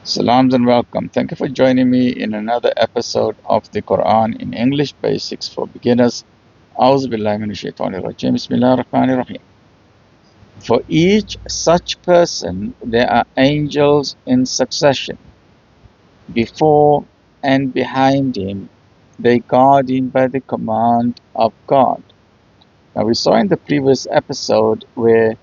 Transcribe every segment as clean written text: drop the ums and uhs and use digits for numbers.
Salams and welcome. Thank you for joining me in another episode of the Quran in English Basics for Beginners. A'udhu billahi minash shaitanir rajeem. Bismillahir rahmanir rahim. For each such person, there are angels in succession, before and behind him. They guard him by the command of God. Now, we saw in the previous episode where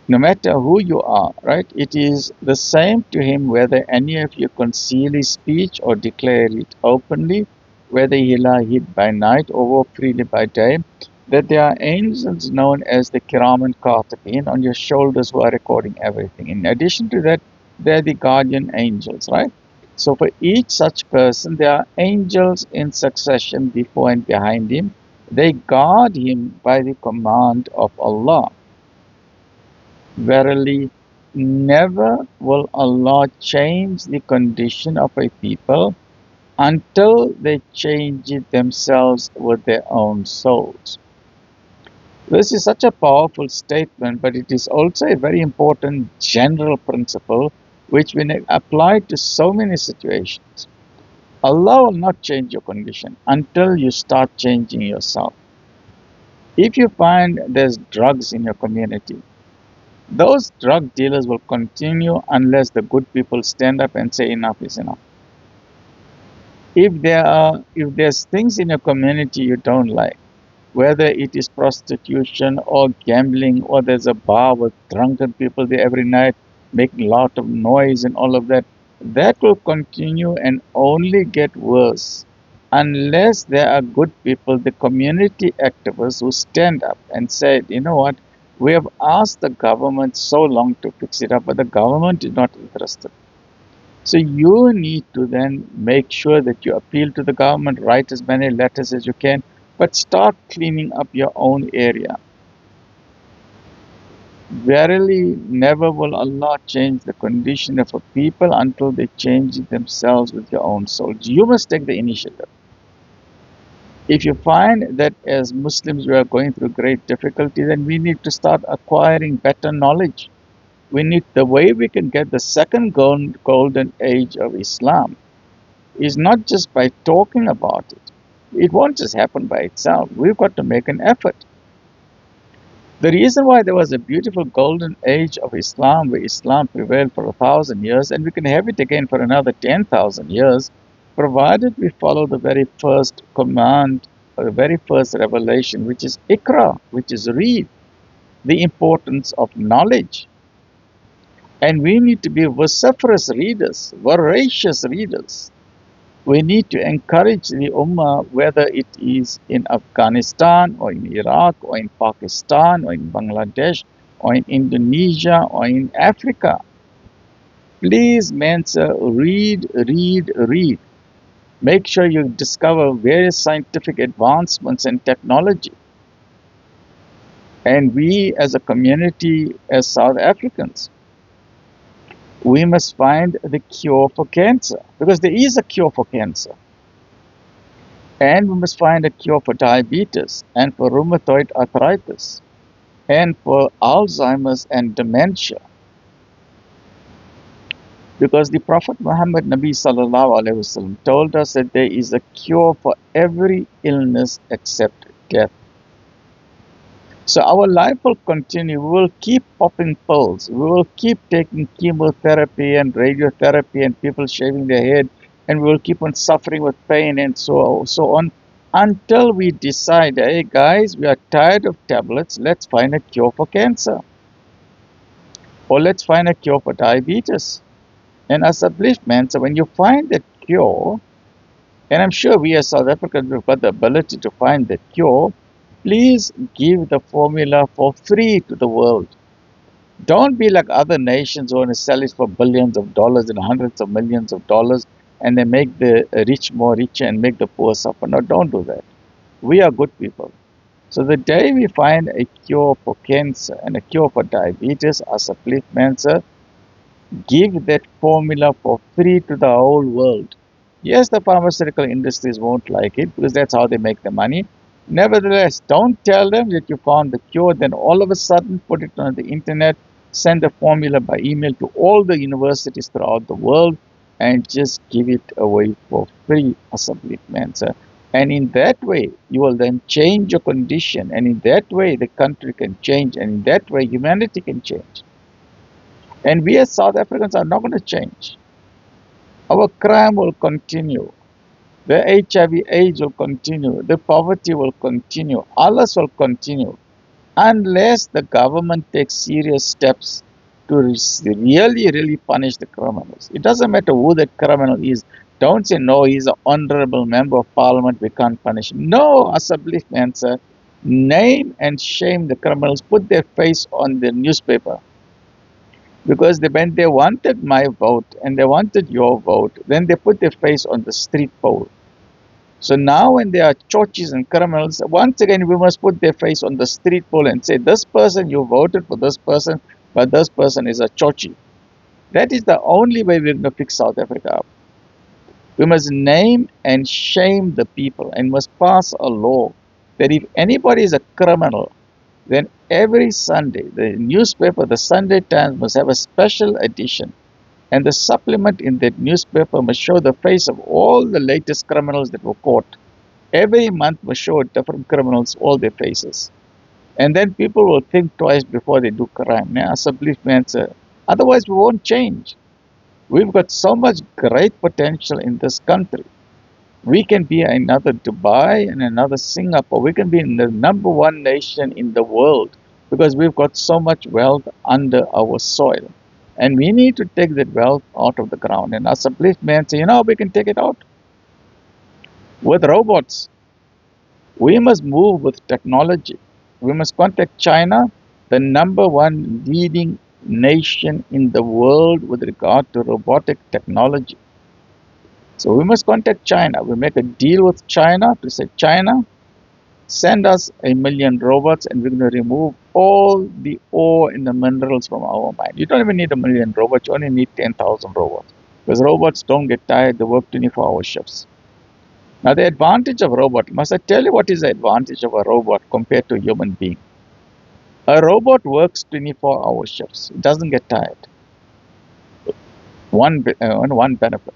no matter who you are, right, it is the same to him whether any of you conceal his speech or declare it openly, whether he lie hid by night or walk freely by day, that there are angels known as the Kiraman Katibin on your shoulders who are recording everything. In addition to that, they're the guardian angels, right? So for each such person, there are angels in succession before and behind him. They guard him by the command of Allah. Verily, never will Allah change the condition of a people until they change it themselves with their own souls. This is such a powerful statement, but it is also a very important general principle which we apply to so many situations. Allah will not change your condition until you start changing yourself. If you find there's drugs in your community, those drug dealers will continue unless the good people stand up and say enough is enough. If there's things in your community you don't like, whether it is prostitution or gambling, or there's a bar with drunken people there every night making a lot of noise and all of that, that will continue and only get worse unless there are good people, the community activists who stand up and say, you know what, we have asked the government so long to fix it up, but the government is not interested. So you need to then make sure that you appeal to the government, write as many letters as you can, but start cleaning up your own area. Verily, never will Allah change the condition of a people until they change it themselves with your own souls. You must take the initiative. If you find that as Muslims we are going through great difficulty, then we need to start acquiring better knowledge. We need, the way we can get the second golden age of Islam is not just by talking about it. It won't just happen by itself. We've got to make an effort. The reason why there was a beautiful golden age of Islam, where Islam prevailed for 1,000 years, and we can have it again for another 10,000 years, provided we follow the very first command, or the very first revelation, which is Iqra, which is read, the importance of knowledge. And we need to be vociferous readers, voracious readers. We need to encourage the Ummah, whether it is in Afghanistan or in Iraq or in Pakistan or in Bangladesh or in Indonesia or in Africa. Please, Mensa, read, read, read. Make sure you discover various scientific advancements and technology. And we as a community, as South Africans, we must find the cure for cancer, because there is a cure for cancer. And we must find a cure for diabetes and for rheumatoid arthritis and for Alzheimer's and dementia. Because the Prophet Mohamed Nabi Sal'lal'laa'hu A'layhi Was'sallam told us that there is a cure for every illness except death. So our life will continue. We will keep popping pills. We will keep taking chemotherapy and radiotherapy and people shaving their head, and we will keep on suffering with pain and so on until we decide, hey guys, we are tired of tablets. Let's find a cure for cancer. Or let's find a cure for diabetes. And as a man, so when you find that cure, and I'm sure we as South Africans have got the ability to find that cure, please give the formula for free to the world. Don't be like other nations who want to sell it for billions of dollars and hundreds of millions of dollars, and they make the rich more richer and make the poor suffer. No, don't do that. We are good people. So the day we find a cure for cancer and a cure for diabetes, as a Mensa, give that formula for free to the whole world. Yes, the pharmaceutical industries won't like it because that's how they make the money. Nevertheless, don't tell them that you found the cure, then all of a sudden put it on the internet send a formula by email to all the universities throughout the world, and just give it away for free as a sir. And in that way, you will then change your condition, and in that way, the country can change, and in that way, humanity can change. And we as South Africans are not going to change. Our crime will continue. The HIV/AIDS will continue. The poverty will continue. Alles will continue unless the government takes serious steps to really, really punish the criminals. It doesn't matter who that criminal is. Don't say, no, he's an honorable member of parliament, we can't punish him. No, as a belief answer, name and shame the criminals, put their face on the newspaper. Because when they wanted my vote and they wanted your vote, then they put their face on the street pole. So now when there are churches and criminals, once again we must put their face on the street pole and say, this person, you voted for this person, but this person is a churchy. That is the only way we're going to fix South Africa up. We must name and shame the people and must pass a law that if anybody is a criminal, then every Sunday, the newspaper, the Sunday Times, must have a special edition. And the supplement in that newspaper must show the face of all the latest criminals that were caught. Every month must show different criminals, all their faces. And then people will think twice before they do crime. Now, as a policeman, otherwise we won't change. We've got so much great potential in this country. We can be another Dubai and another Singapore. We can be the #1 nation in the world because we've got so much wealth under our soil. And we need to take that wealth out of the ground. And as a policeman say, we can take it out with robots. We must move with technology. We must contact China, the #1 leading nation in the world with regard to robotic technology. So we must contact China. We make a deal with China to say, China, send us 1 million robots and we're going to remove all the ore and the minerals from our mine. You don't even need 1 million robots, you only need 10,000 robots. Because robots don't get tired, they work 24-hour shifts. Now the advantage of a robot, must I tell you what is the advantage of a robot compared to a human being? A robot works 24-hour shifts, it doesn't get tired. One benefit.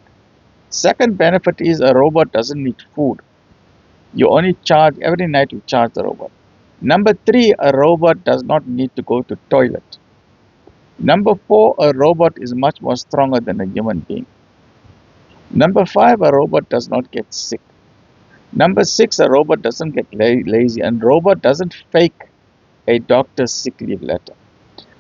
Second benefit is a robot doesn't need food. You only charge, every night you charge the robot. Number 3, a robot does not need to go to toilet. Number 4, a robot is much more stronger than a human being. Number 5, a robot does not get sick. Number 6, a robot doesn't get lazy, and robot doesn't fake a doctor's sick leave letter.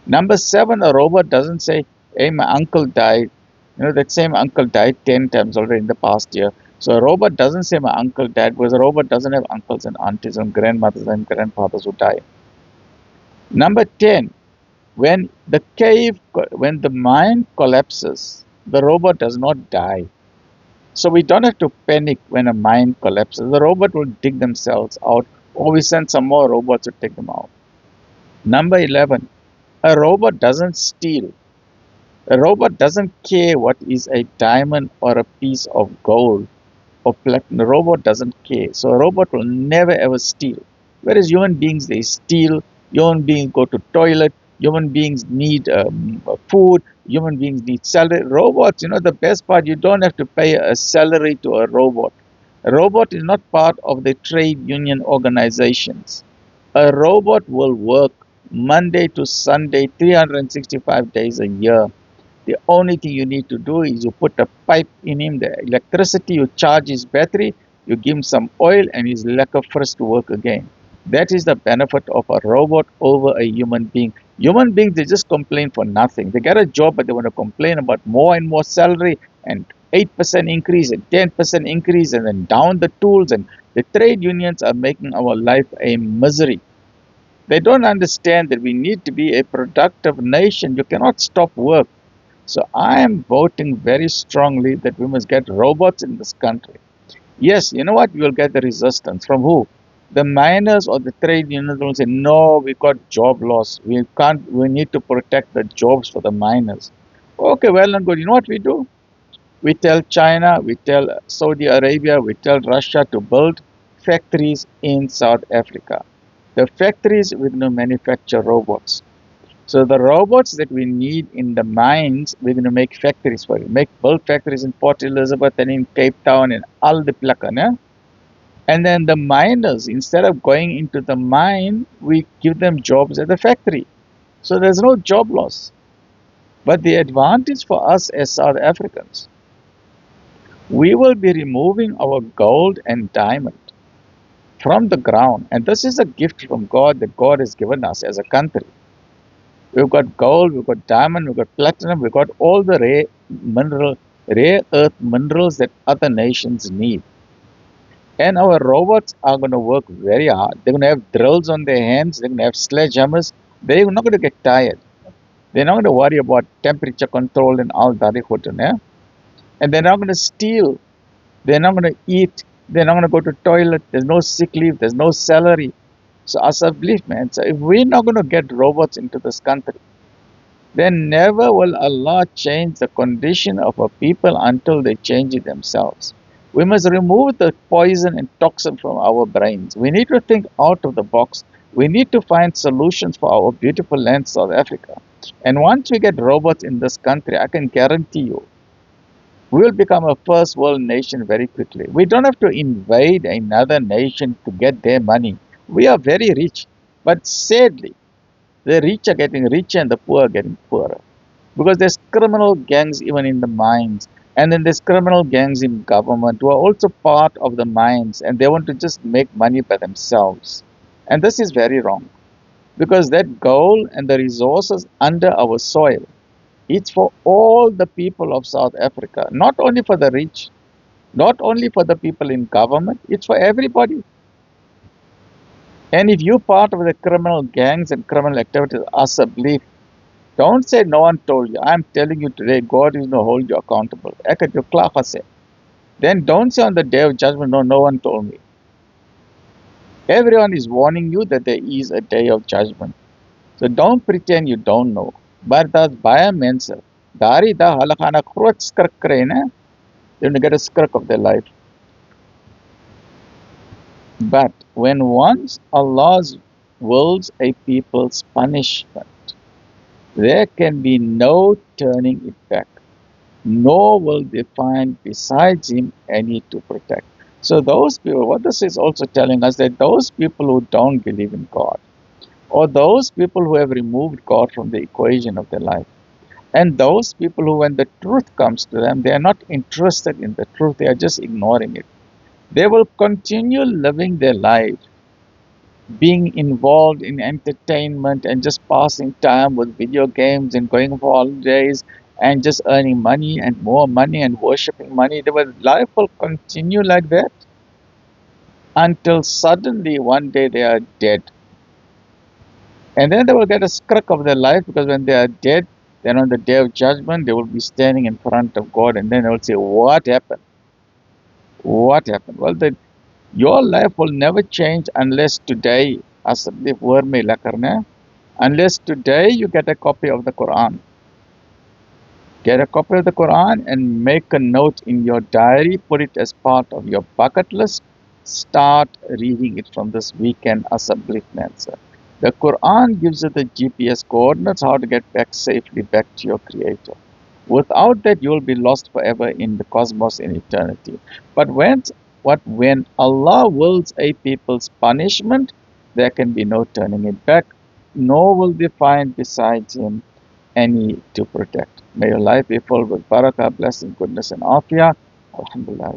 Number 7, a robot doesn't say, hey, my uncle died. That same uncle died 10 times already in the past year. So a robot doesn't say my uncle died because a robot doesn't have uncles and aunties and grandmothers and grandfathers who die. Number 10, when the mine collapses, the robot does not die. So we don't have to panic when a mine collapses. The robot will dig themselves out, or we send some more robots to take them out. Number 11, a robot doesn't steal. A robot doesn't care what is a diamond or a piece of gold or platinum. The robot doesn't care. So a robot will never ever steal. Whereas human beings, they steal. Human beings go to toilet. Human beings need food. Human beings need salary. Robots, the best part, you don't have to pay a salary to a robot. A robot is not part of the trade union organizations. A robot will work Monday to Sunday, 365 days a year. The only thing you need to do is you put a pipe in him, the electricity, you charge his battery, you give him some oil, and he's lekker first to work again. That is the benefit of a robot over a human being. Human beings, they just complain for nothing. They get a job, but they want to complain about more and more salary and 8% increase and 10% increase and then down the tools. And the trade unions are making our life a misery. They don't understand that we need to be a productive nation. You cannot stop work. So I am voting very strongly that we must get robots in this country. Yes, you know what? We will get the resistance. From who? The miners or the trade unions will say, no, we got job loss. We need to protect the jobs for the miners. Okay, well and good. You know what we do? We tell China, we tell Saudi Arabia, we tell Russia to build factories in South Africa. The factories will manufacture robots. So the robots that we need in the mines, we're going to make factories for you. Build factories in Port Elizabeth and in Cape Town and all the plaka. And then the miners, instead of going into the mine, we give them jobs at the factory. So there's no job loss. But the advantage for us as South Africans, we will be removing our gold and diamond from the ground. And this is a gift from God that God has given us as a country. We've got gold, we've got diamond, we've got platinum, we've got all the rare earth minerals that other nations need. And our robots are going to work very hard. They're going to have drills on their hands, they're going to have sledgehammers. They're not going to get tired. They're not going to worry about temperature control and all that. And they're not going to steal. They're not going to eat. They're not going to go to toilet. There's no sick leave. There's no salary. So as a belief, man, so if we're not going to get robots into this country, then never will Allah change the condition of a people until they change it themselves. We must remove the poison and toxin from our brains. We need to think out of the box. We need to find solutions for our beautiful land, South Africa. And once we get robots in this country, I can guarantee you, we will become a first world nation very quickly. We don't have to invade another nation to get their money. We are very rich. But sadly, the rich are getting richer and the poor are getting poorer. Because there's criminal gangs even in the mines. And then there's criminal gangs in government who are also part of the mines and they want to just make money by themselves. And this is very wrong. Because that gold and the resources under our soil, it's for all the people of South Africa, not only for the rich, not only for the people in government, it's for everybody. And if you're part of the criminal gangs and criminal activities, as a belief, don't say no one told you. I'm telling you today, God is going to hold you accountable. Then don't say on the day of judgment, no, no one told me. Everyone is warning you that there is a day of judgment. So don't pretend you don't know. But that's baie mense. Daardie dag hulle gaan 'n groot skrik kry, né? They're going to get a skrik of their life. But when once Allah wills a people's punishment, there can be no turning it back, nor will they find besides Him any to protect. So those people, what this is also telling us, that those people who don't believe in God, or those people who have removed God from the equation of their life, and those people who, when the truth comes to them, they are not interested in the truth, they are just ignoring it. They will continue living their life, being involved in entertainment and just passing time with video games and going for holidays and just earning money and more money and worshipping money. Their life will continue like that until suddenly one day they are dead. And then they will get a skrik of their life, because when they are dead, then on the day of judgment, they will be standing in front of God, and then they will say, what happened? What happened? Well, your life will never change unless today, unless today you get a copy of the Quran. Get a copy of the Quran and make a note in your diary, put it as part of your bucket list. Start reading it from this weekend as a belief answer. The Quran gives you the GPS coordinates, how to get back safely back to your Creator. Without that, you will be lost forever in the cosmos in eternity. But when Allah wills a people's punishment, there can be no turning it back, nor will they find besides Him any to protect. May your life be full with barakah, blessing, goodness, and afiyah. Alhamdulillah.